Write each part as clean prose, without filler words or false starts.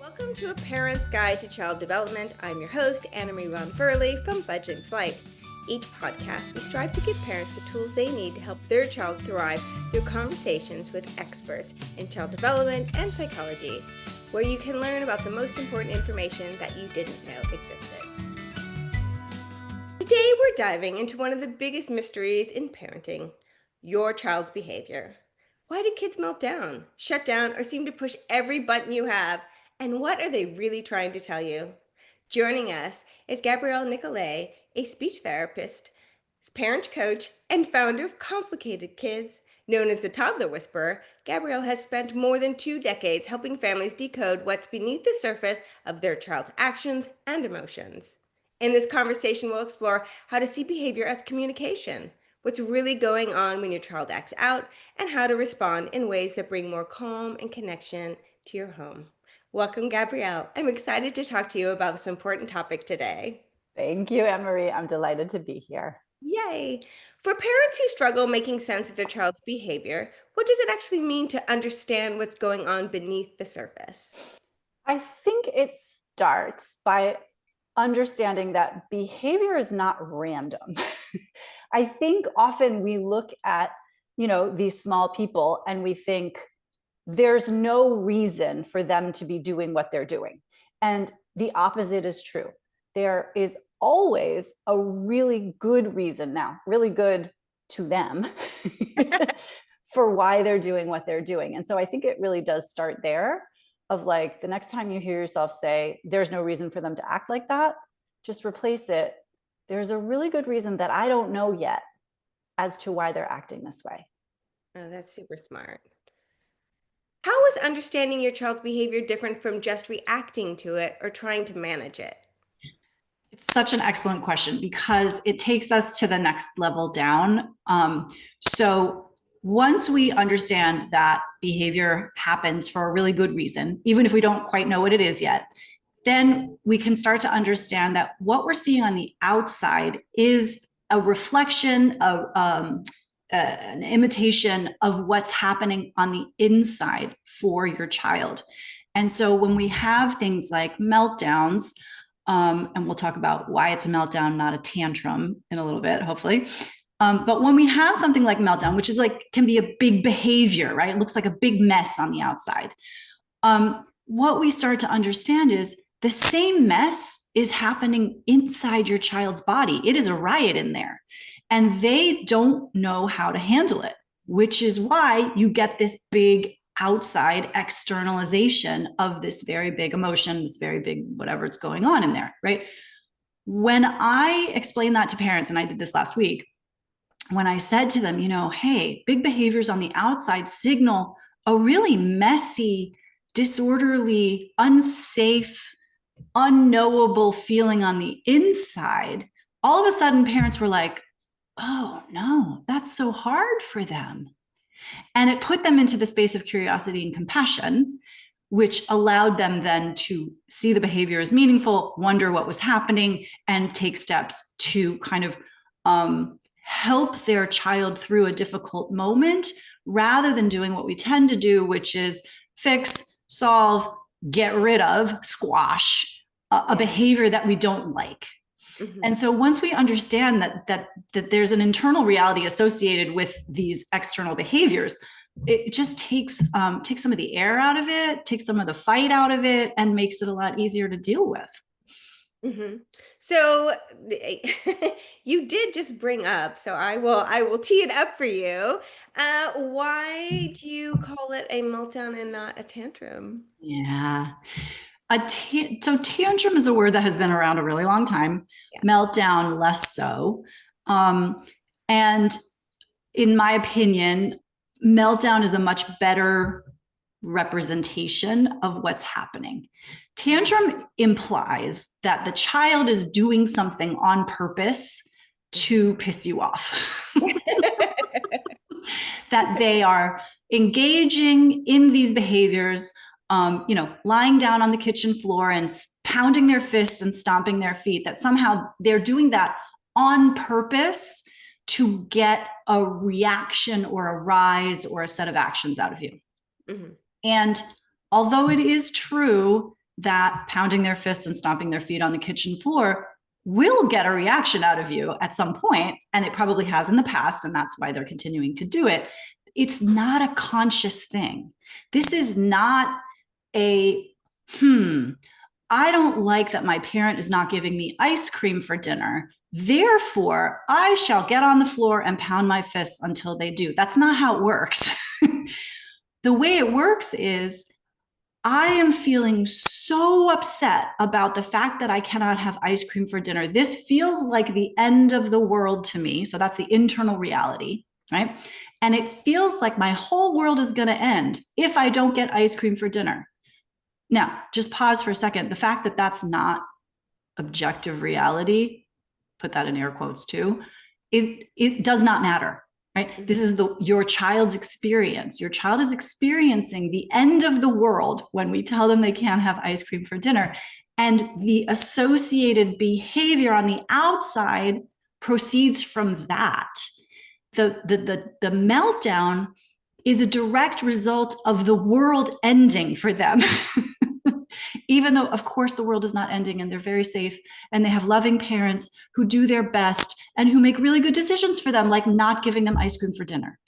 Welcome to A Parent's Guide to Child Development. I'm your host, Anna-Marie Von Furley from Fledgling's Flight. Each podcast, we strive to give parents the tools they need to help their child thrive through conversations with experts in child development and psychology, where you can learn about the most important information that you didn't know existed. Today, we're diving into one of the biggest mysteries in parenting, your child's behavior. Why do kids melt down, shut down, or seem to push every button you have? And what are they really trying to tell you? Joining us is Gabriele Nicolet, a speech therapist, parent coach, and founder of Complicated Kids. Known as the Toddler Whisperer, Gabriele has spent more than 2 decades helping families decode what's beneath the surface of their child's actions and emotions. In this conversation, we'll explore how to see behavior as communication, what's really going on when your child acts out, and how to respond in ways that bring more calm and connection to your home. Welcome, Gabriele. I'm excited to talk to you about this important topic today. Thank you, Anne-Marie. I'm delighted to be here. Yay! For parents who struggle making sense of their child's behavior, what does it actually mean to understand what's going on beneath the surface? I think it starts by understanding that behavior is not random. I think often we look at, these small people and we think there's no reason for them to be doing what they're doing. And the opposite is true. There is always a really good reason now, really good to them for why they're doing what they're doing. And so I think it really does start there of like the next time you hear yourself say, there's no reason for them to act like that, just replace it. There's a really good reason that I don't know yet as to why they're acting this way. Oh, that's super smart. How is understanding your child's behavior different from just reacting to it or trying to manage it? It's such an excellent question because it takes us to the next level down. So once we understand that behavior happens for a really good reason, even if we don't quite know what it is yet, then we can start to understand that what we're seeing on the outside is a reflection of an imitation of what's happening on the inside for your child. And so when we have things like meltdowns, and we'll talk about why it's a meltdown, not a tantrum in a little bit, hopefully. But when we have something like meltdown, which is can be a big behavior, right? It looks like a big mess on the outside. What we start to understand is the same mess is happening inside your child's body. It is a riot in there. And they don't know how to handle it, which is why you get this big outside externalization of this very big emotion, this very big whatever it's going on in there, right? When I explain that to parents, and I did this last week, when I said to them, hey, big behaviors on the outside signal a really messy, disorderly, unsafe, unknowable feeling on the inside, all of a sudden parents were like, oh no, that's so hard for them. And it put them into the space of curiosity and compassion, which allowed them then to see the behavior as meaningful, wonder what was happening, and take steps to kind of help their child through a difficult moment, rather than doing what we tend to do, which is fix, solve, get rid of, squash a behavior that we don't like. Mm-hmm. And so once we understand that there's an internal reality associated with these external behaviors, it just takes some of the air out of it, takes some of the fight out of it, and makes it a lot easier to deal with. Mm-hmm. So you did just bring up, so I will tee it up for you. Why do you call it a meltdown and not a tantrum? Yeah. So tantrum is a word that has been around a really long time. Yeah. Meltdown, less so. And in my opinion, meltdown is a much better representation of what's happening. Tantrum implies that the child is doing something on purpose to piss you off. That they are engaging in these behaviors, lying down on the kitchen floor and pounding their fists and stomping their feet, that somehow they're doing that on purpose to get a reaction or a rise or a set of actions out of you. Mm-hmm. And although it is true that pounding their fists and stomping their feet on the kitchen floor will get a reaction out of you at some point, and it probably has in the past, and that's why they're continuing to do it. It's not a conscious thing. This is not a, I don't like that my parent is not giving me ice cream for dinner. Therefore, I shall get on the floor and pound my fists until they do. That's not how it works. The way it works is I am feeling so upset about the fact that I cannot have ice cream for dinner. This feels like the end of the world to me. So that's the internal reality, right? And it feels like my whole world is going to end if I don't get ice cream for dinner. Now, just pause for a second. The fact that that's not objective reality, put that in air quotes too, it does not matter. Right? This is your child's experience. Your child is experiencing the end of the world when we tell them they can't have ice cream for dinner. And the associated behavior on the outside proceeds from that. The meltdown is a direct result of the world ending for them. Even though, of course, the world is not ending and they're very safe and they have loving parents who do their best and who make really good decisions for them, like not giving them ice cream for dinner.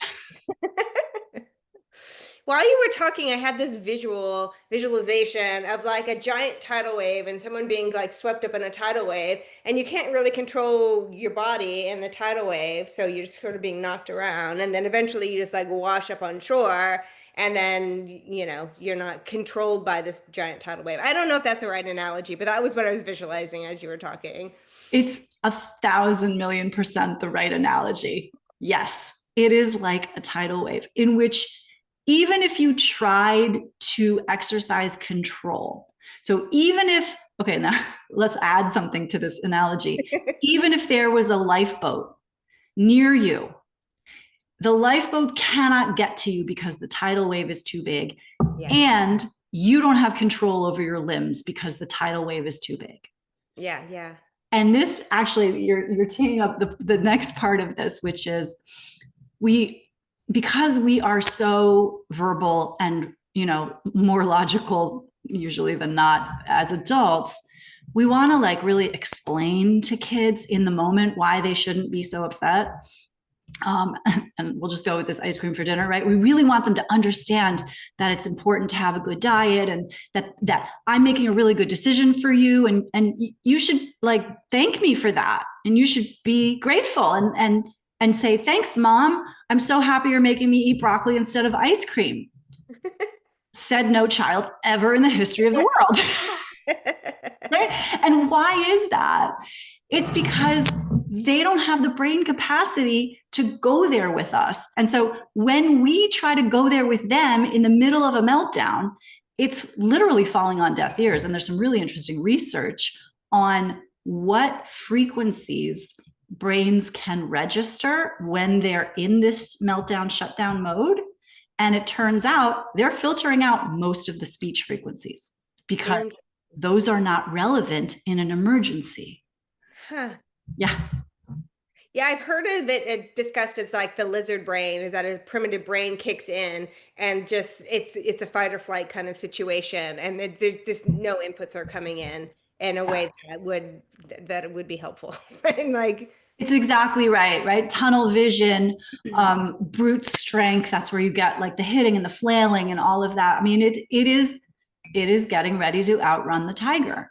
While you were talking, I had this visualization of like a giant tidal wave and someone being like swept up in a tidal wave, and you can't really control your body in the tidal wave. So you're just sort of being knocked around. And then eventually you just like wash up on shore. And then, you know, you're not controlled by this giant tidal wave. I don't know if that's the right analogy, but that was what I was visualizing as you were talking. It's 1,000,000,000% the right analogy. Yes, it is like a tidal wave in which even if you tried to exercise control, so even if, okay, now let's add something to this analogy. Even if there was a lifeboat near you, the lifeboat cannot get to you because the tidal wave is too big. Yeah. And you don't have control over your limbs because the tidal wave is too big. Yeah, yeah. And this actually, you're teeing up the next part of this, which is because we are so verbal and, you know, more logical usually than not as adults, we want to like really explain to kids in the moment why they shouldn't be so upset. And we'll just go with this ice cream for dinner, right? We really want them to understand that it's important to have a good diet and that I'm making a really good decision for you. And you should like thank me for that. And you should be grateful and say, thanks, Mom. I'm so happy you're making me eat broccoli instead of ice cream. Said no child ever in the history of the world. Right? And why is that? It's because they don't have the brain capacity to go there with us. And so when we try to go there with them in the middle of a meltdown, it's literally falling on deaf ears. And there's some really interesting research on what frequencies brains can register when they're in this meltdown shutdown mode. And it turns out they're filtering out most of the speech frequencies because those are not relevant in an emergency. Huh. Yeah. Yeah, I've heard of it discussed as like the lizard brain, that a primitive brain kicks in and just it's a fight or flight kind of situation, and there's no inputs are coming in a way that it would be helpful. And like it's exactly right? Tunnel vision, brute strength. That's where you get like the hitting and the flailing and all of that. I mean, it is getting ready to outrun the tiger.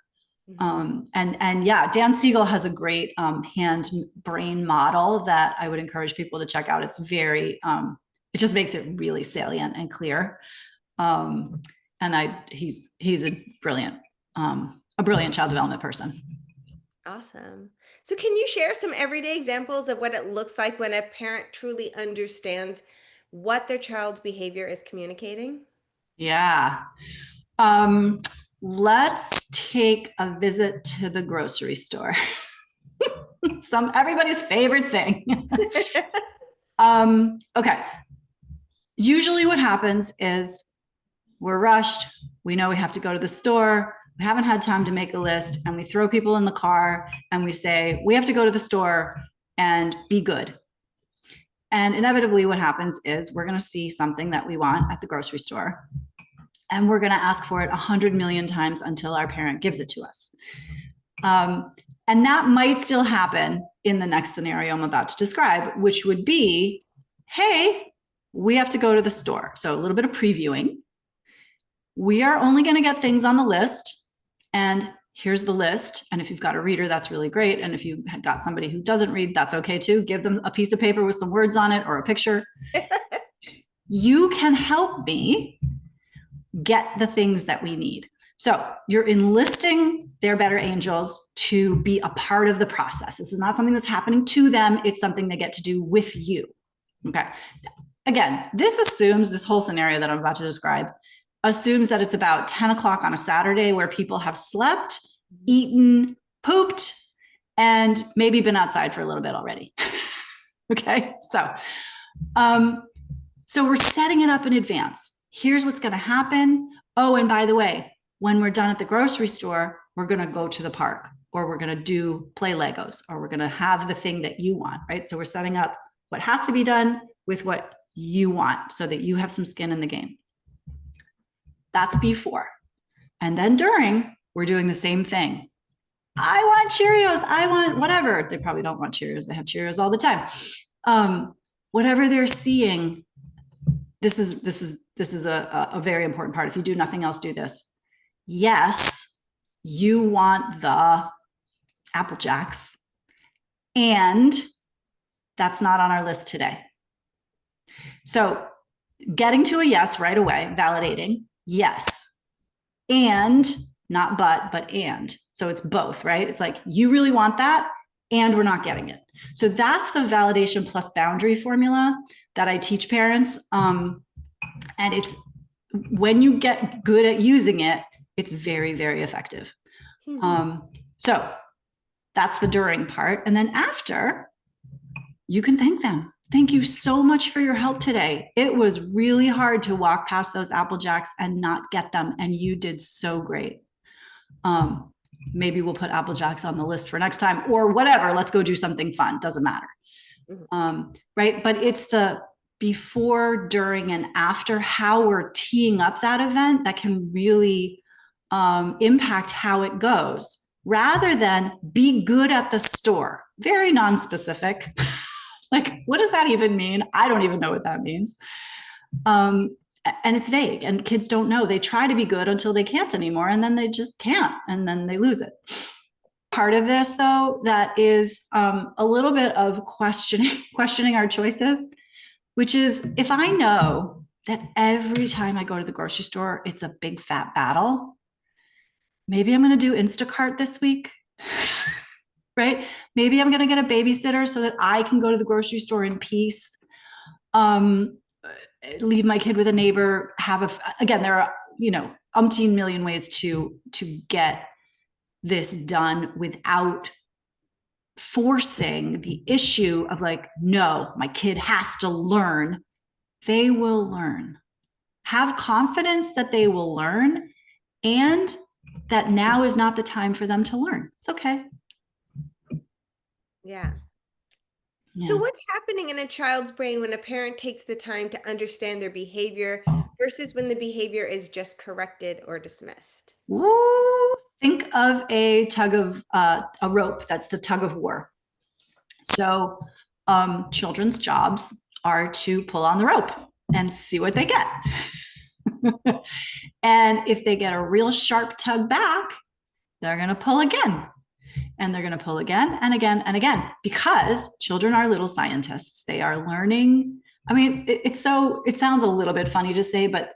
And yeah, Dan Siegel has a great hand brain model that I would encourage people to check out. It's very, it just makes it really salient and clear. And he's a brilliant child development person. Awesome. So can you share some everyday examples of what it looks like when a parent truly understands what their child's behavior is communicating? Yeah. Let's take a visit to the grocery store. Everybody's favorite thing. Okay. Usually what happens is we're rushed. We know we have to go to the store. We haven't had time to make a list, and we throw people in the car and we say, we have to go to the store and be good. And inevitably what happens is we're going to see something that we want at the grocery store. And we're going to ask for it 100 million times until our parent gives it to us. And that might still happen in the next scenario I'm about to describe, which would be, hey, we have to go to the store. So a little bit of previewing. We are only going to get things on the list. And here's the list. And if you've got a reader, that's really great. And if you've got somebody who doesn't read, that's okay too. Give them a piece of paper with some words on it or a picture. You can help me get the things that we need. So you're enlisting their better angels to be a part of the process. This is not something that's happening to them. It's something they get to do with you. Okay. Again, this whole scenario that I'm about to describe assumes that it's about 10 o'clock on a Saturday where people have slept, eaten, pooped, and maybe been outside for a little bit already. Okay. So we're setting it up in advance. Here's what's going to happen. Oh, and by the way, when we're done at the grocery store, we're going to go to the park, or we're going to play Legos, or we're going to have the thing that you want, right? So we're setting up what has to be done with what you want so that you have some skin in the game. That's before. And then during, we're doing the same thing. I want Cheerios. I want whatever. They probably don't want Cheerios. They have Cheerios all the time. Whatever they're seeing, this is a very important part. If you do nothing else, do this. Yes, you want the Apple Jacks, and that's not on our list today. So getting to a yes right away, validating, yes, and not but and. So it's both, right? It's like, you really want that, and we're not getting it. So that's the validation plus boundary formula that I teach parents. And it's, when you get good at using it, it's very, very effective. So that's the during part. And then after, you can thank them. Thank you so much for your help today. It was really hard to walk past those Apple Jacks and not get them, and you did so great. Maybe we'll put Apple Jacks on the list for next time, or whatever. Let's go do something fun. Doesn't matter. Right. But it's the before, during, and after, how we're teeing up that event that can really impact how it goes, rather than be good at the store. Very non-specific. Like, what does that even mean? I don't even know what that means. And it's vague, and kids don't know. They try to be good until they can't anymore, and then they just can't, and then they lose it. Part of this, though, that is a little bit of questioning our choices, which is, if I know that every time I go to the grocery store, it's a big fat battle, maybe I'm going to do Instacart this week. Right? Maybe I'm going to get a babysitter so that I can go to the grocery store in peace. Leave my kid with a neighbor. Again, there are, umpteen million ways to get this done without forcing the issue of like, no, my kid has to learn. They will learn. Have confidence that they will learn, and that now is not the time for them to learn. It's okay. Yeah. So what's happening in a child's brain when a parent takes the time to understand their behavior versus when the behavior is just corrected or dismissed? Ooh, think of a tug of a rope. That's the tug of war. So children's jobs are to pull on the rope and see what they get. And if they get a real sharp tug back, they're going to pull again. And they're going to pull again and again and again, because children are little scientists. They are learning. I mean, it sounds a little bit funny to say, but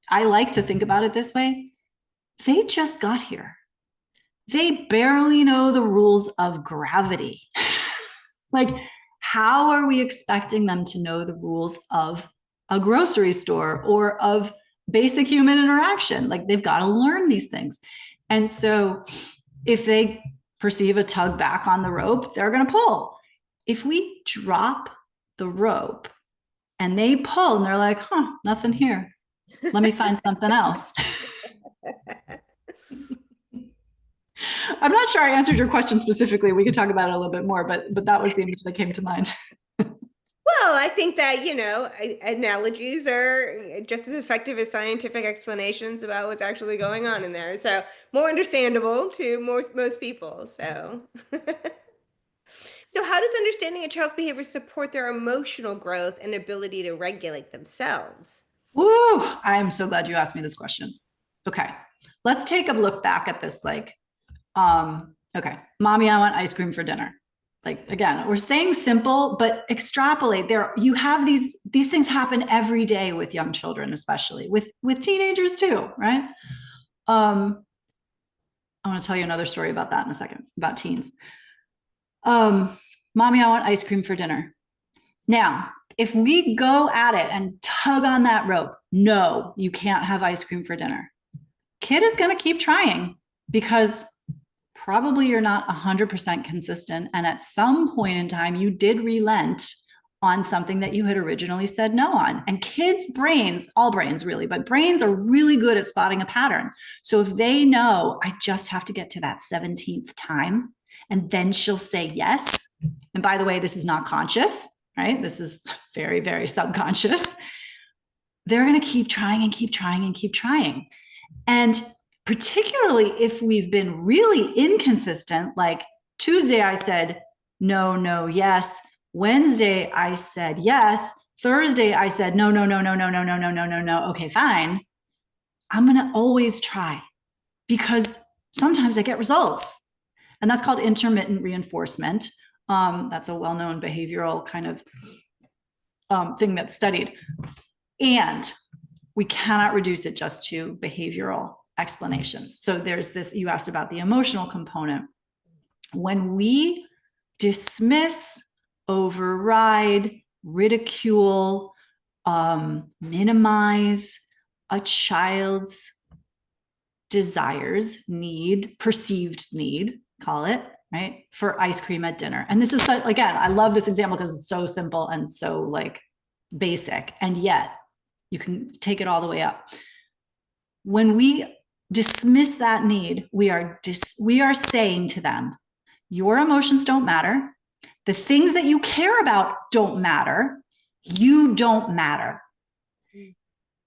I like to think about it this way. They just got here. They barely know the rules of gravity. Like, how are we expecting them to know the rules of a grocery store or of basic human interaction? Like, they've got to learn these things. And so if they perceive a tug back on the rope, they're going to pull. If we drop the rope and they pull and they're like, nothing here, let me find something else. I'm not sure I answered your question specifically. We could talk about it a little bit more, but that was the image that came to mind. Well, I think that, analogies are just as effective as scientific explanations about what's actually going on in there. So more understandable to most people. So, so how does understanding a child's behavior support their emotional growth and ability to regulate themselves? Woo! I am so glad you asked me this question. Okay, let's take a look back at this. Okay, mommy, I want ice cream for dinner. Like, again, we're saying simple, but extrapolate. You have these things happen every day with young children, especially with teenagers too, right? I want to tell you another story about that in a second, about teens. Mommy, I want ice cream for dinner. Now, if we go at it and tug on that rope, no, you can't have ice cream for dinner. Kid is going to keep trying because probably you're not 100% consistent. And at some point in time, you did relent on something that you had originally said no on. And kids' brains, all brains really, but brains are really good at spotting a pattern. So if they know, I just have to get to that 17th time, and then she'll say yes. And by the way, this is not conscious, right? This is very, very subconscious. They're going to keep trying and keep trying and keep trying. And particularly if we've been really inconsistent, like Tuesday, I said, no, no, yes. Wednesday, I said, yes. Thursday, I said, no, no, no, no, no, no, no, no, no, no, no. Okay, fine. I'm going to always try because sometimes I get results. And that's called intermittent reinforcement. That's a well-known behavioral kind of thing that's studied. And we cannot reduce it just to behavioral explanations. So there's this, you asked about the emotional component. When we dismiss, override, ridicule, minimize a child's desires, perceived need, call it, right, for ice cream at dinner. And this is, again, I love this example because it's so simple and so basic, and yet you can take it all the way up. When we dismiss that need, we are saying to them, your emotions don't matter. The things that you care about don't matter. You don't matter.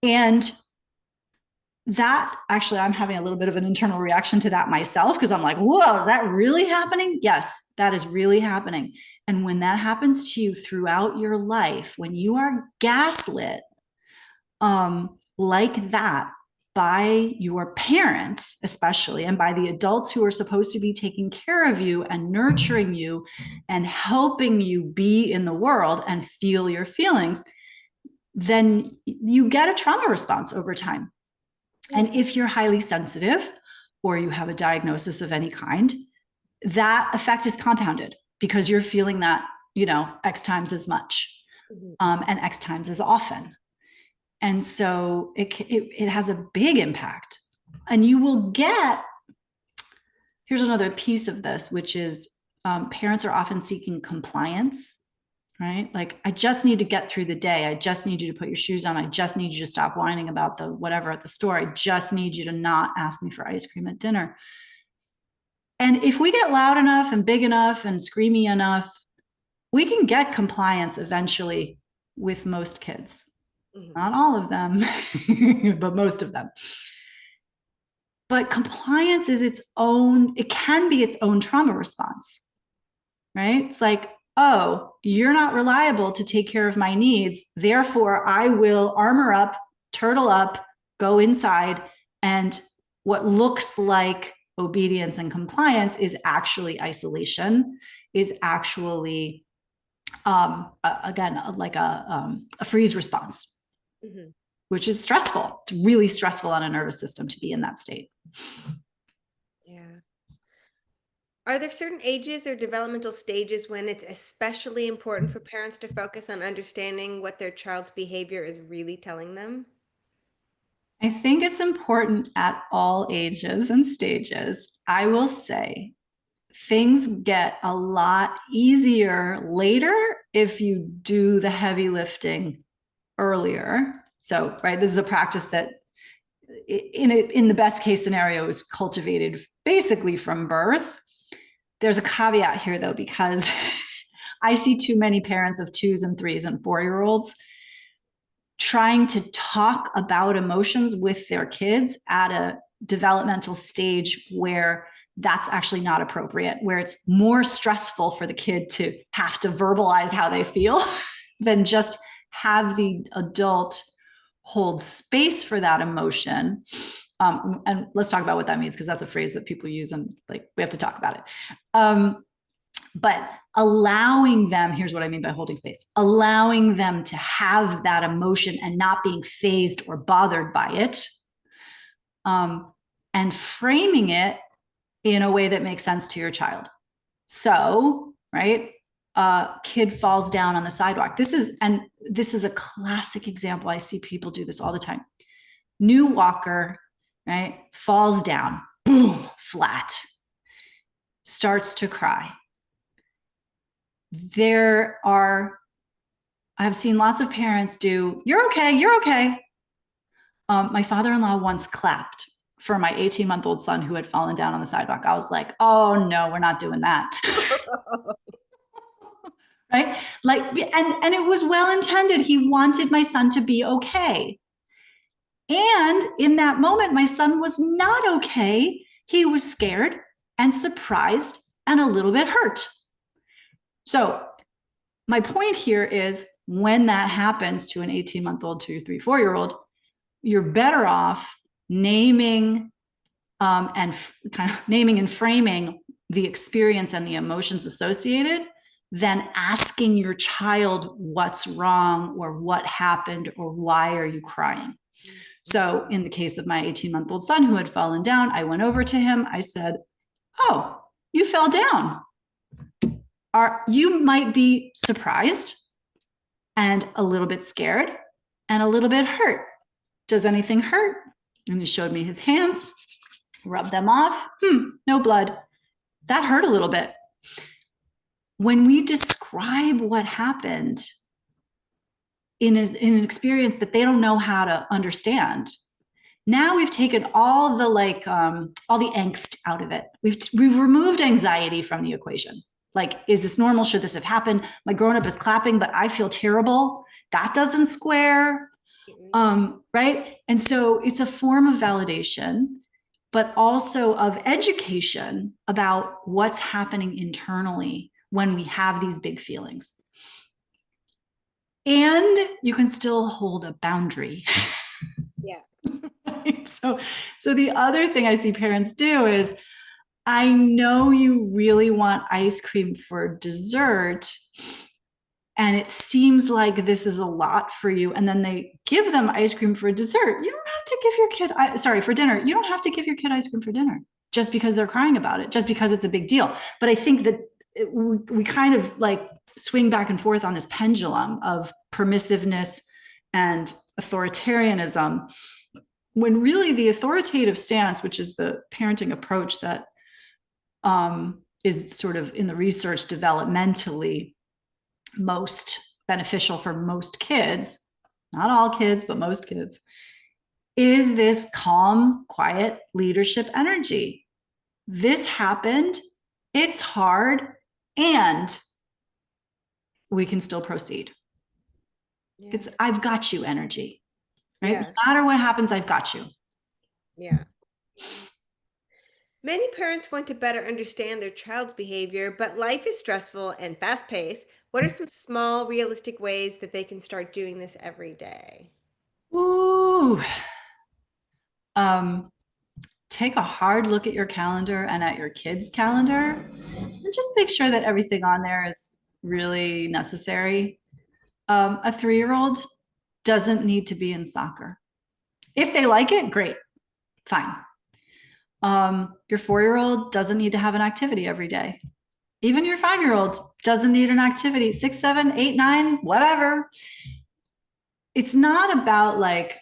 And that, actually, I'm having a little bit of an internal reaction to that myself because I'm like, whoa, is that really happening? Yes, that is really happening. And when that happens to you throughout your life, when you are gaslit like that by your parents, especially, and by the adults who are supposed to be taking care of you and nurturing you and helping you be in the world and feel your feelings, then you get a trauma response over time. And if you're highly sensitive or you have a diagnosis of any kind, that effect is compounded because you're feeling that, X times as much and X times as often. And so it has a big impact. And you will here's another piece of this, which is parents are often seeking compliance, right? Like, I just need to get through the day. I just need you to put your shoes on. I just need you to stop whining about the whatever at the store. I just need you to not ask me for ice cream at dinner. And if we get loud enough and big enough and screamy enough, we can get compliance eventually with most kids. Not all of them, but most of them. But compliance is it can be its own trauma response, right? It's like, oh, you're not reliable to take care of my needs. Therefore, I will armor up, turtle up, go inside. And what looks like obedience and compliance is actually isolation, is actually, again, like a freeze response. Mm-hmm. Which is stressful. It's really stressful on a nervous system to be in that state. Yeah. Are there certain ages or developmental stages when it's especially important for parents to focus on understanding what their child's behavior is really telling them? I think it's important at all ages and stages. I will say things get a lot easier later if you do the heavy lifting earlier. So, right, this is a practice that in the best case scenario is cultivated basically from birth. There's a caveat here though, because I see too many parents of 2s and 3s and 4-year-olds trying to talk about emotions with their kids at a developmental stage where that's actually not appropriate, where it's more stressful for the kid to have to verbalize how they feel than just have the adult hold space for that emotion. And let's talk about what that means, because that's a phrase that people use and like we have to talk about it. But allowing them, here's what I mean by holding space, allowing them to have that emotion and not being fazed or bothered by it, and framing it in a way that makes sense to your child. So, right, kid falls down on the sidewalk. This is a classic example. I see people do this all the time. New walker, right, falls down, boom, flat, starts to cry. I've seen lots of parents do, you're okay, you're okay. My father-in-law once clapped for my 18-month-old son who had fallen down on the sidewalk. I was like, oh no, we're not doing that. Right? Like, and it was well-intended. He wanted my son to be okay. And in that moment, my son was not okay. He was scared and surprised and a little bit hurt. So my point here is when that happens to an 18-month-old, 2, 3, 4-year-old, you're better off naming and framing the experience and the emotions associated than asking your child what's wrong or what happened or why are you crying. So in the case of my 18-month-old son who had fallen down, I went over to him. I said, oh, you fell down. You might be surprised and a little bit scared and a little bit hurt. Does anything hurt? And he showed me his hands, rubbed them off. No blood. That hurt a little bit. When we describe what happened in an experience that they don't know how to understand, now we've taken all the angst out of it. We've removed anxiety from the equation. Like, is this normal? Should this have happened? My grown-up is clapping, but I feel terrible. That doesn't square. Right? And so it's a form of validation, but also of education about what's happening internally when we have these big feelings. And you can still hold a boundary. Yeah. So the other thing I see parents do is, I know you really want ice cream for dessert, and it seems like this is a lot for you. And then they give them ice cream for dessert. You don't have to give your kid, for dinner. You don't have to give your kid ice cream for dinner just because they're crying about it, just because it's a big deal. But I think that we kind of like swing back and forth on this pendulum of permissiveness and authoritarianism, when really the authoritative stance, which is the parenting approach that is sort of in the research developmentally most beneficial for most kids, not all kids, but most kids, is this calm, quiet leadership energy. This happened, it's hard, and we can still proceed. Yeah. It's I've got you energy, right? Yeah. No matter what happens, I've got you. Yeah. Many parents want to better understand their child's behavior, but life is stressful and fast-paced. What are some small, realistic ways that they can start doing this every day? Ooh. Take a hard look at your calendar and at your kids' calendar, and just make sure that everything on there is really necessary. A 3-year-old doesn't need to be in soccer. If they like it, great, fine. Your 4-year-old doesn't need to have an activity every day. Even your 5-year-old doesn't need an activity, 6, 7, 8, 9, whatever. It's not about like,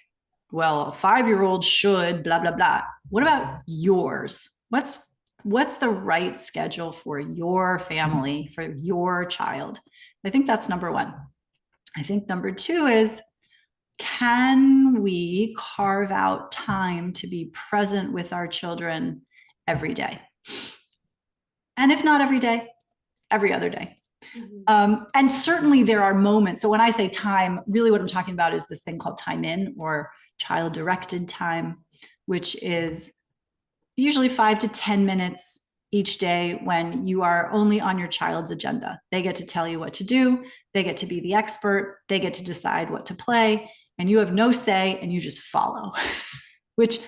well, a 5-year-old should blah, blah, blah. What about yours? What's the right schedule for your family, for your child? I think that's number one. I think number two is, can we carve out time to be present with our children every day? And if not every day, every other day. And certainly there are moments. So when I say time, really what I'm talking about is this thing called time in, or child directed time, which is usually 5 to 10 minutes each day when you are only on your child's agenda. They get to tell you what to do. They get to be the expert. They get to decide what to play, and you have no say, and you just follow, which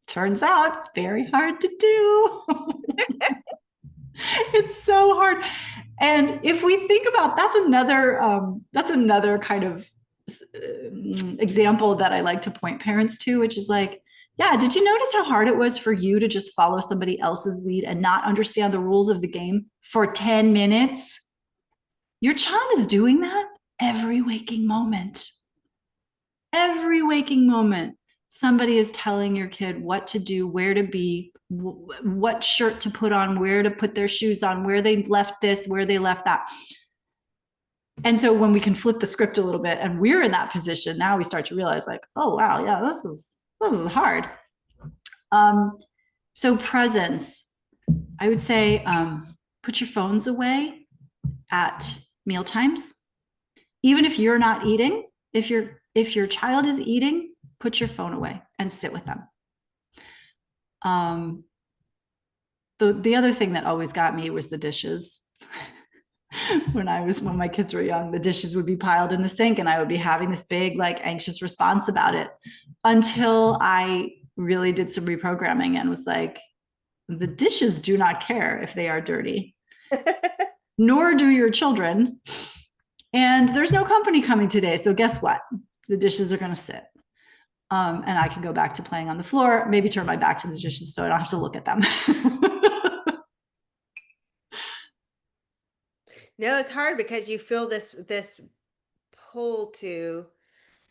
turns out very hard to do. It's so hard. And if we think about, that's another kind of example that I like to point parents to, which is like, yeah, did you notice how hard it was for you to just follow somebody else's lead and not understand the rules of the game for 10 minutes? Your child is doing that every waking moment. Every waking moment, somebody is telling your kid what to do, where to be, what shirt to put on, where to put their shoes on, where they left this, where they left that. And so when we can flip the script a little bit and we're in that position, now we start to realize like, oh, wow, yeah, this is hard. So presence, I would say, put your phones away at meal times. Even if you're not eating, if your child is eating, put your phone away and sit with them. The other thing that always got me was the dishes. When my kids were young, the dishes would be piled in the sink and I would be having this big, like, anxious response about it, until I really did some reprogramming and was like, the dishes do not care if they are dirty, nor do your children. And there's no company coming today. So guess what? The dishes are going to sit. And I can go back to playing on the floor, maybe turn my back to the dishes so I don't have to look at them. No, it's hard because you feel this pull to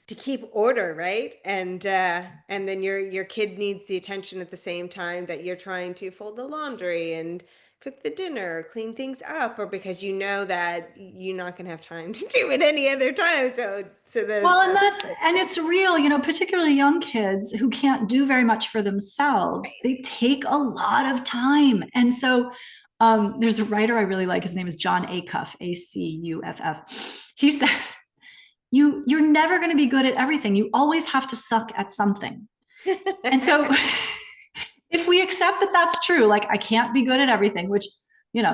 keep order, right? And then your kid needs the attention at the same time that you're trying to fold the laundry and cook the dinner, clean things up, or because you know that you're not going to have time to do it any other time. And it's real, particularly young kids who can't do very much for themselves. They take a lot of time. And so there's a writer I really like. His name is John Acuff, Acuff. He says, you're never going to be good at everything. You always have to suck at something. And so if we accept that that's true, like I can't be good at everything, which,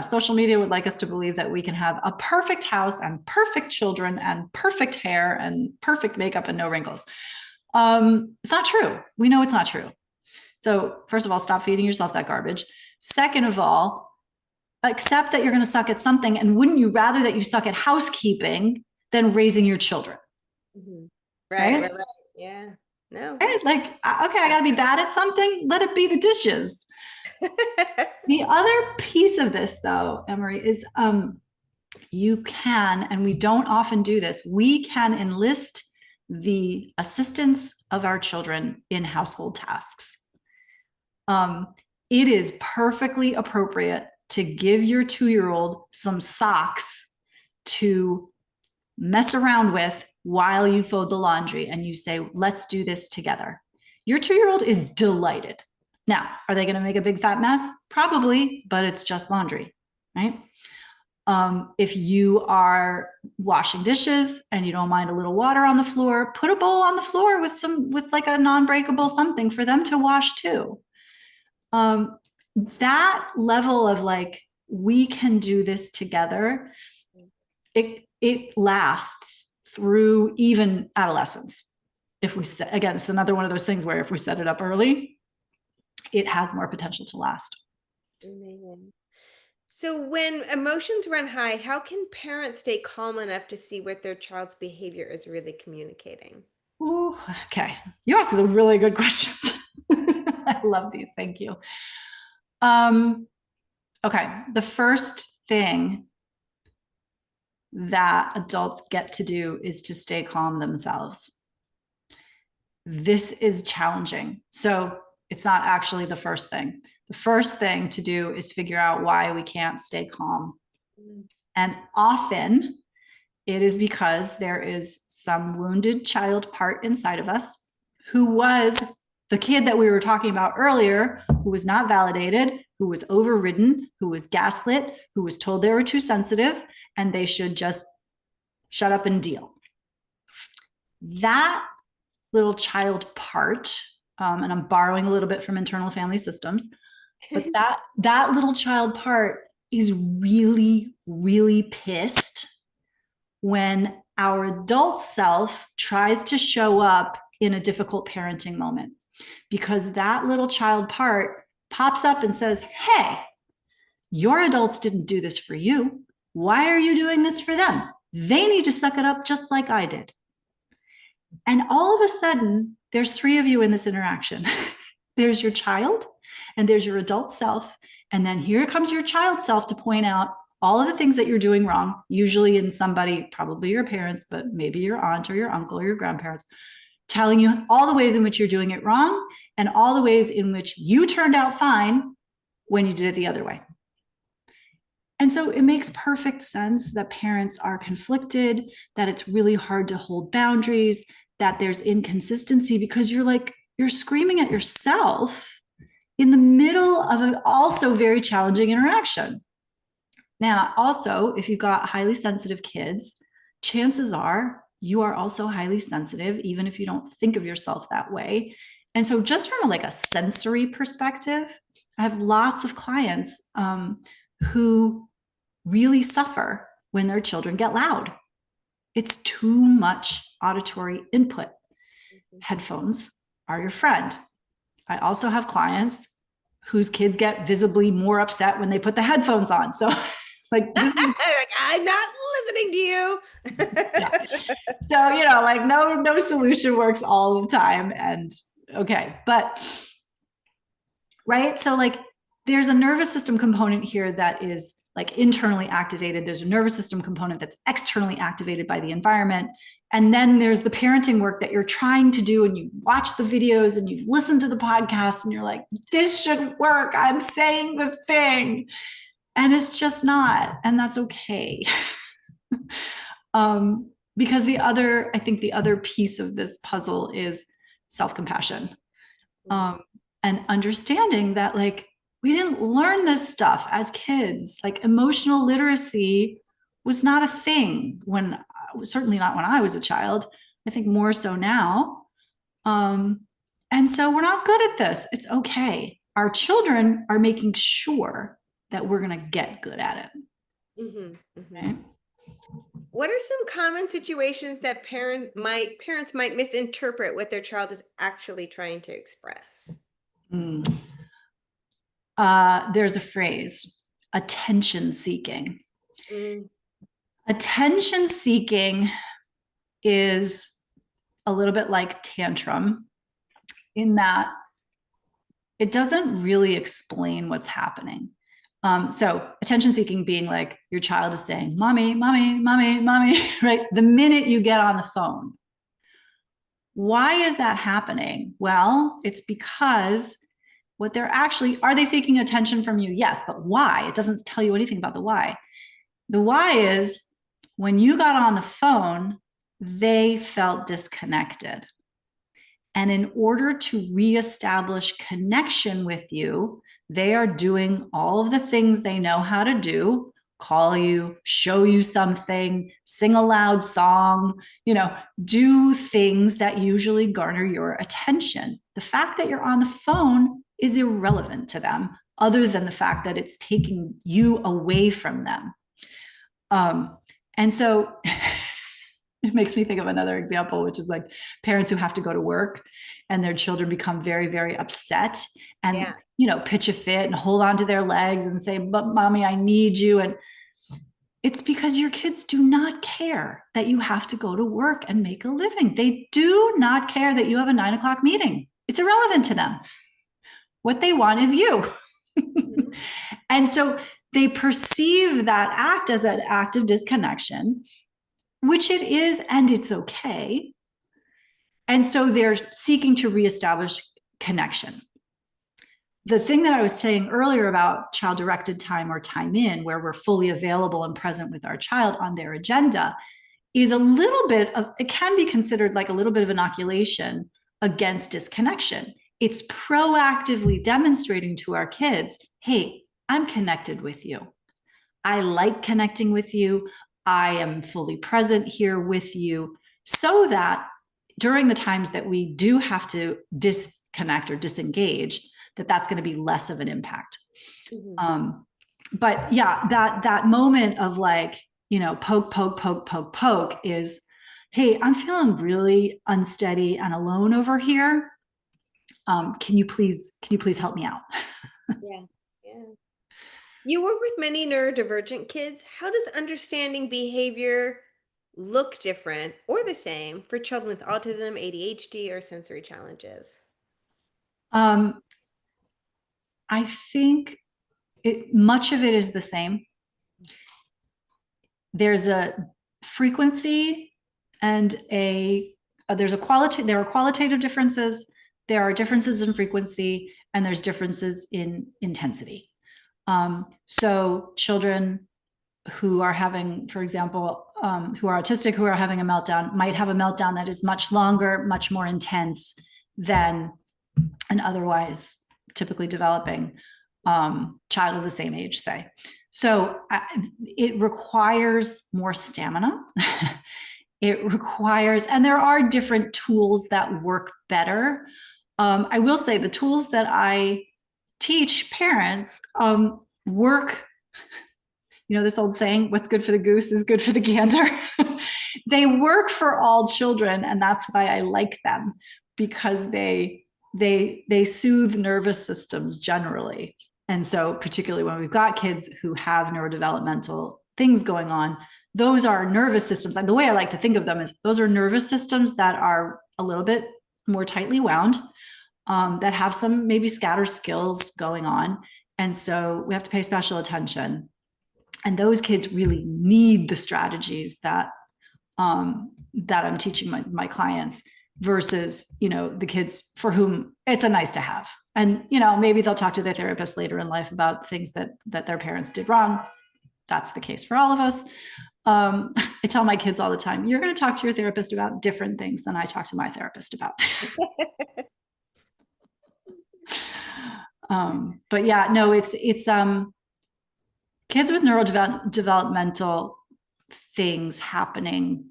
social media would like us to believe that we can have a perfect house and perfect children and perfect hair and perfect makeup and no wrinkles. It's not true. We know it's not true. So first of all, stop feeding yourself that garbage. Second of all, accept that you're going to suck at something. And wouldn't you rather that you suck at housekeeping than raising your children? Mm-hmm. Right. Yeah. No. Right? Like, okay, I got to be bad at something. Let it be the dishes. The other piece of this, though, Emery, is you can, and we don't often do this, we can enlist the assistance of our children in household tasks. It is perfectly appropriate to give your 2-year-old some socks to mess around with while you fold the laundry and you say, let's do this together. Your 2-year-old is delighted. Now, are they going to make a big fat mess? Probably, but it's just laundry, right? If you are washing dishes and you don't mind a little water on the floor, put a bowl on the floor with like a non-breakable something for them to wash too. That level of like, we can do this together, it lasts through even adolescence. If we set, again, it's another one of those things where if we set it up early, it has more potential to last. Amazing. So when emotions run high, how can parents stay calm enough to see what their child's behavior is really communicating? Ooh, okay. You asked the really good questions. I love these. Thank you. Okay. The first thing that adults get to do is to stay calm themselves. This is challenging. So it's not actually the first thing. The first thing to do is figure out why we can't stay calm. And often it is because there is some wounded child part inside of us who was the kid that we were talking about earlier, who was not validated, who was overridden, who was gaslit, who was told they were too sensitive. and they should just shut up and deal. That little child part, and I'm borrowing a little bit from internal family systems, but that little child part is really, really pissed when our adult self tries to show up in a difficult parenting moment, because that little child part pops up and says, hey, your adults didn't do this for you. Why are you doing this for them? They need to suck it up just like I did. And all of a sudden, there's three of you in this interaction. There's your child, and there's your adult self. And then here comes your child self to point out all of the things that you're doing wrong, usually in somebody, probably your parents, but maybe your aunt or your uncle or your grandparents, telling you all the ways in which you're doing it wrong and all the ways in which you turned out fine when you did it the other way. And so it makes perfect sense that parents are conflicted, that it's really hard to hold boundaries, that there's inconsistency, because you're screaming at yourself in the middle of an also very challenging interaction. Now, also, if you've got highly sensitive kids, chances are you are also highly sensitive, even if you don't think of yourself that way. And so just from a sensory perspective, I have lots of clients who really suffer when their children get loud. It's too much auditory input. Headphones are your friend. I also have clients whose kids get visibly more upset when they put the headphones on. So I'm not listening to you. Yeah. So, no solution works all the time. And okay, but right. So there's a nervous system component here that is internally activated. There's a nervous system component that's externally activated by the environment. And then there's the parenting work that you're trying to do, and you've watched the videos and you've listened to the podcast and you're like, this should work. I'm saying the thing. And it's just not, and that's okay. Because I think the other piece of this puzzle is self-compassion, and understanding that we didn't learn this stuff as kids. Emotional literacy was not a thing certainly not when I was a child. I think more so now. And so we're not good at this. It's okay. Our children are making sure that we're going to get good at it. Mm-hmm, mm-hmm. Okay? What are some common situations that parents might misinterpret what their child is actually trying to express? There's a phrase, attention seeking. Mm. Attention seeking is a little bit like tantrum in that it doesn't really explain what's happening. So attention seeking being your child is saying, mommy, mommy, mommy, mommy, right? The minute you get on the phone. Why is that happening? Well, it's because are they seeking attention from you? Yes, but why? It doesn't tell you anything about the why. The why is when you got on the phone, they felt disconnected. And in order to reestablish connection with you, they are doing all of the things they know how to do, call you, show you something, sing a loud song, do things that usually garner your attention. The fact that you're on the phone is irrelevant to them, other than the fact that it's taking you away from them. And so it makes me think of another example, which is parents who have to go to work and their children become very, very upset and, pitch a fit and hold on to their legs and say, but mommy, I need you. And it's because your kids do not care that you have to go to work and make a living. They do not care that you have a 9 o'clock meeting. It's irrelevant to them. What they want is you. Mm-hmm. And so they perceive that act as an act of disconnection, which it is, and it's okay. And so they're seeking to reestablish connection. The thing that I was saying earlier about child-directed time or time in, where we're fully available and present with our child on their agenda, is it can be considered a little bit of inoculation against disconnection. It's proactively demonstrating to our kids, hey, I'm connected with you. I like connecting with you. I am fully present here with you, so that during the times that we do have to disconnect or disengage, that's going to be less of an impact. But yeah, that moment of like, poke is, hey, I'm feeling really unsteady and alone over here. Can you please help me out? Yeah. Yeah. You work with many neurodivergent kids. How does understanding behavior look different or the same for children with autism, ADHD, or sensory challenges? I think much of it is the same. There's a frequency and there are qualitative differences. There are differences in frequency, and there's differences in intensity. So children who are having, for example, who are autistic, who are having a meltdown, might have a meltdown that is much longer, much more intense than an otherwise typically developing child of the same age, say. So it requires more stamina. And there are different tools that work better. I will say the tools that I teach parents work. This old saying, what's good for the goose is good for the gander. They work for all children, and that's why I like them, because they soothe nervous systems generally. And so particularly when we've got kids who have neurodevelopmental things going on, those are nervous systems. And the way I like to think of them is those are nervous systems that are a little bit more tightly wound, that have some maybe scatter skills going on. And so we have to pay special attention. And those kids really need the strategies that I'm teaching my clients, versus, the kids for whom it's a nice to have. And, maybe they'll talk to their therapist later in life about things that their parents did wrong. That's the case for all of us. I tell my kids all the time, you're going to talk to your therapist about different things than I talk to my therapist about. But yeah, no, it's kids with neurodevelopmental things happening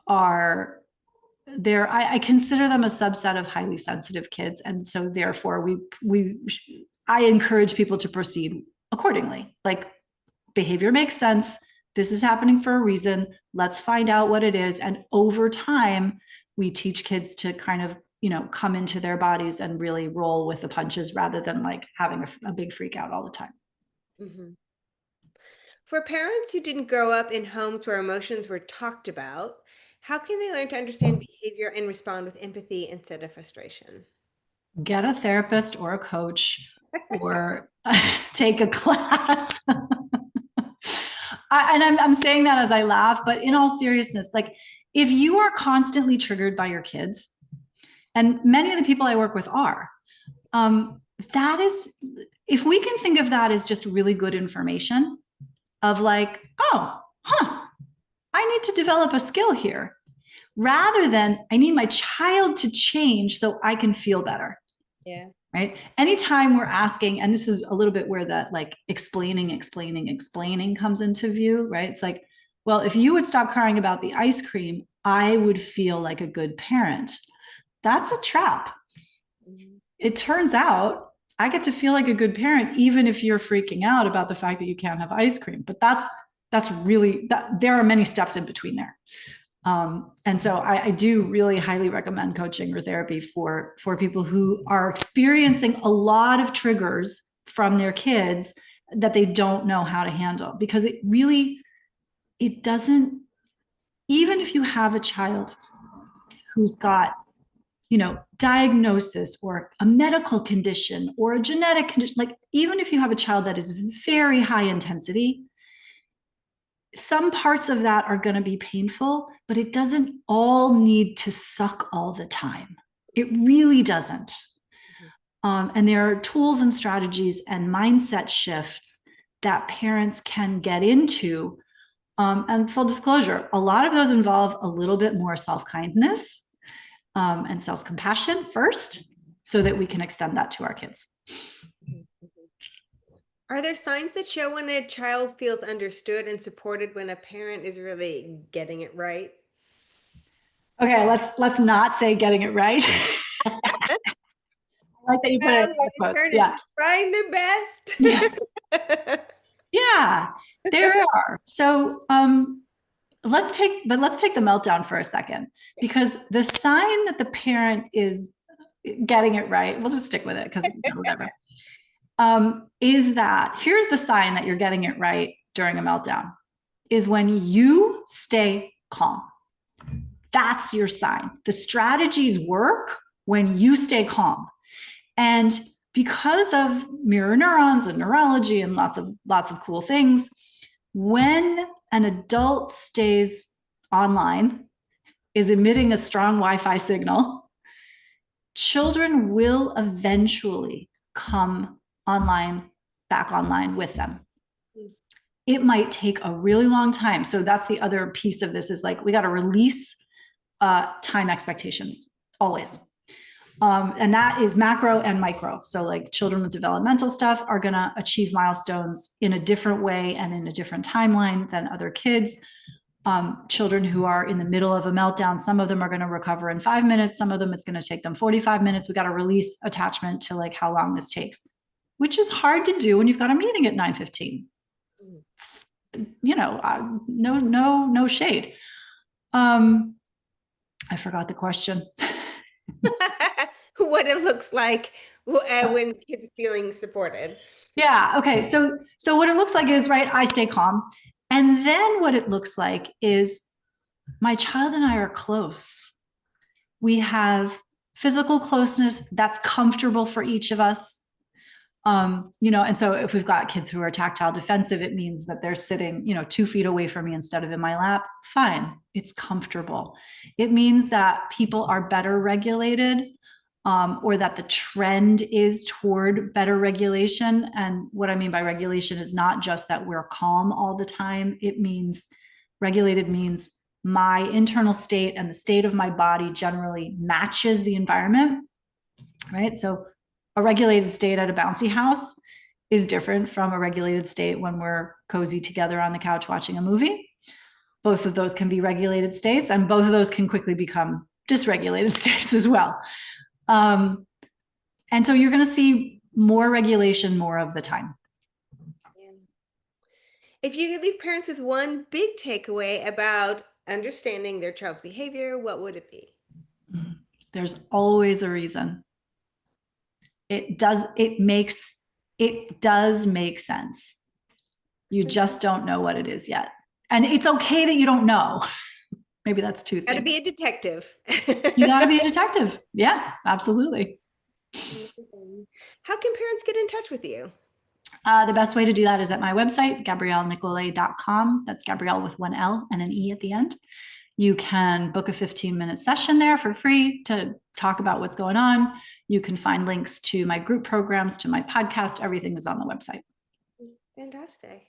I consider them a subset of highly sensitive kids. And so therefore I encourage people to proceed accordingly. Like, behavior makes sense. This is happening for a reason. Let's find out what it is. And over time, we teach kids to kind of, come into their bodies and really roll with the punches, rather than like having a big freak out all the time. Mm-hmm. For parents who didn't grow up in homes where emotions were talked about, how can they learn to understand behavior and respond with empathy instead of frustration? Get a therapist or a coach, or take a class. I'm saying that as I laugh, but in all seriousness, like, if you are constantly triggered by your kids, and many of the people I work with are, that is, if we can think of that as just really good information of like, I need to develop a skill here, rather than I need my child to change so I can feel better. Yeah. Right. Anytime we're asking, and this is a little bit where that like explaining comes into view, right? It's like, well, if you would stop crying about the ice cream, I would feel like a good parent. That's a trap. Mm-hmm. It turns out I get to feel like a good parent, even if you're freaking out about the fact that you can't have ice cream. But that's really, there are many steps in between there. And so I do really highly recommend coaching or therapy for people who are experiencing a lot of triggers from their kids that they don't know how to handle, because it doesn't, even if you have a child who's got, diagnosis or a medical condition or a genetic condition, like, even if you have a child that is very high intensity, some parts of that are going to be painful, but it doesn't all need to suck all the time. It really doesn't. And there are tools and strategies and mindset shifts that parents can get into. And full disclosure, a lot of those involve a little bit more self-kindness and self-compassion first, so that we can extend that to our kids. Are there signs that show when a child feels understood and supported when a parent is really getting it right? Okay, let's not say getting it right. I like that you put it in When a quotes. parent Yeah. is trying their best. Yeah. Yeah, there are. So let's take the meltdown for a second, because the sign that the parent is getting it right, we'll just stick with it because whatever, is that here's the sign that you're getting it right during a meltdown is when you stay calm. That's your sign. The strategies work when you stay calm. And because of mirror neurons and neurology and lots of cool things, when an adult stays online, is emitting a strong Wi-Fi signal, children will eventually come online, back online with them. It might take a really long time. So that's the other piece of this, is like, we got to release time expectations always. And that is macro and micro. So like children with developmental stuff are going to achieve milestones in a different way and in a different timeline than other kids. Children who are in the middle of a meltdown, some of them are going to recover in 5 minutes. Some of them, it's going to take them 45 minutes. We got to release attachment to like how long this takes, which is hard to do when you've got a meeting at 9:15. No shade. I forgot the question. What it looks like when kids are feeling supported. Yeah. Okay. So what it looks like is, right, I stay calm. And then what it looks like is my child and I are close. We have physical closeness that's comfortable for each of us. And so if we've got kids who are tactile defensive, it means that they're sitting, 2 feet away from me instead of in my lap. Fine. It's comfortable. It means that people are better regulated, or that the trend is toward better regulation. And what I mean by regulation is not just that we're calm all the time. It means regulated means my internal state and the state of my body generally matches the environment, right? So a regulated state at a bouncy house is different from a regulated state when we're cozy together on the couch watching a movie. Both of those can be regulated states, and both of those can quickly become dysregulated states as well. And so you're going to see more regulation more of the time. If you could leave parents with one big takeaway about understanding their child's behavior, what would it be? There's always a reason. It does make sense. You just don't know what it is yet. And it's okay that you don't know. Maybe that's two things. Gotta be a detective. You gotta be a detective. Yeah, absolutely. How can parents get in touch with you? The best way to do that is at my website, GabrieleNicolet.com. That's Gabriele with 1 L and an E at the end. You can book a 15-minute session there for free to talk about what's going on. You can find links to my group programs, to my podcast. Everything is on the website. Fantastic.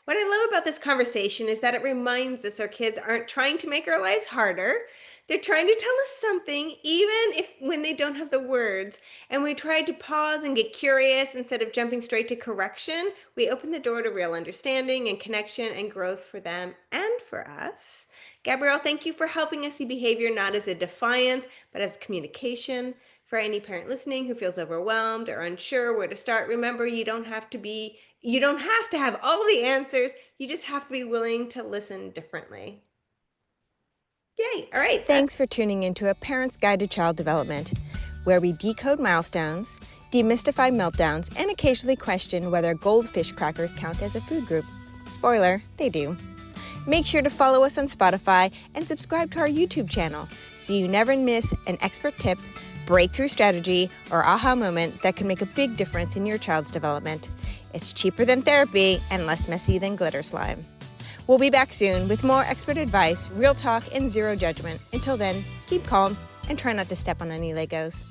What I love about this conversation is that it reminds us our kids aren't trying to make our lives harder. They're trying to tell us something, even when they don't have the words. And we try to pause and get curious instead of jumping straight to correction. We open the door to real understanding and connection and growth for them and for us. Gabriele, thank you for helping us see behavior not as a defiance, but as communication. For any parent listening who feels overwhelmed or unsure where to start, remember you don't have to have all the answers. You just have to be willing to listen differently. Yay. All right. Thanks for tuning into A Parent's Guide to Child Development, where we decode milestones, demystify meltdowns, and occasionally question whether goldfish crackers count as a food group. Spoiler, they do. Make sure to follow us on Spotify and subscribe to our YouTube channel so you never miss an expert tip, breakthrough strategy, or aha moment that can make a big difference in your child's development. It's cheaper than therapy and less messy than glitter slime. We'll be back soon with more expert advice, real talk, and zero judgment. Until then, keep calm and try not to step on any Legos.